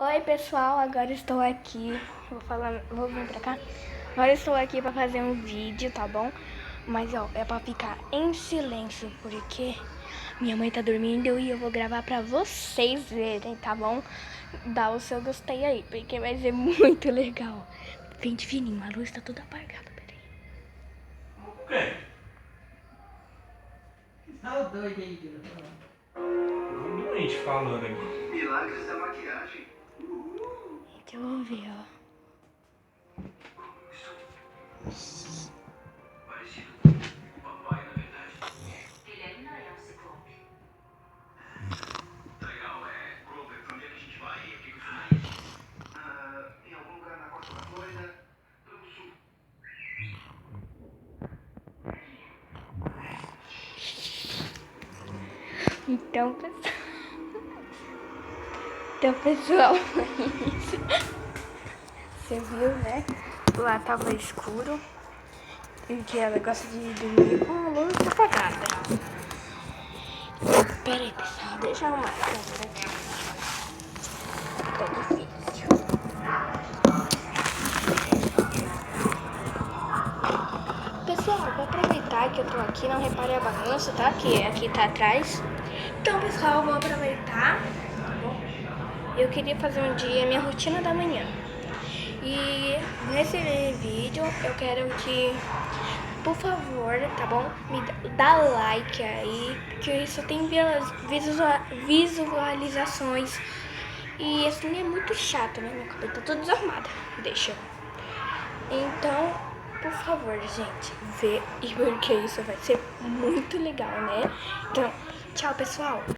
Oi pessoal, agora estou aqui, vou vir pra cá. Agora estou aqui pra fazer um vídeo, tá bom? Mas ó, é pra ficar em silêncio, porque minha mãe tá dormindo e eu vou gravar pra vocês verem, tá bom? Dá o seu gostei aí, porque vai ser muito legal. Pente fininho, a luz tá toda apagada, peraí. O quê? Tá o doido aí, Júlia. Um doente falando aqui. Milagres da maquiagem. Deixa eu ver, ó. Parecido com o papai, na verdade. Ele ainda é um ciclope. Legal, Grover, pra onde é que a gente vai? E o que o filme é isso? Em algum lugar na costa da Flórida, pelo sul. Então, pessoal, foi isso. Você viu, né? Lá tava escuro. E que ela gosta de dormir com a luz apagada. Pera aí, pessoal, deixa eu arrumar a câmera aqui. Tá difícil. Pessoal, vou aproveitar que eu tô aqui, não repare a bagunça, tá? Que aqui tá atrás. Então, pessoal, vou aproveitar. Eu queria fazer um dia minha rotina da manhã. E nesse vídeo eu quero que, por favor, tá bom? Me dá like aí, que isso tem visualizações. E assim é muito chato, né? Meu cabelo tá todo desarmado. Deixa. Então, por favor, gente, vê. E porque isso vai ser muito legal, né? Então, tchau, pessoal.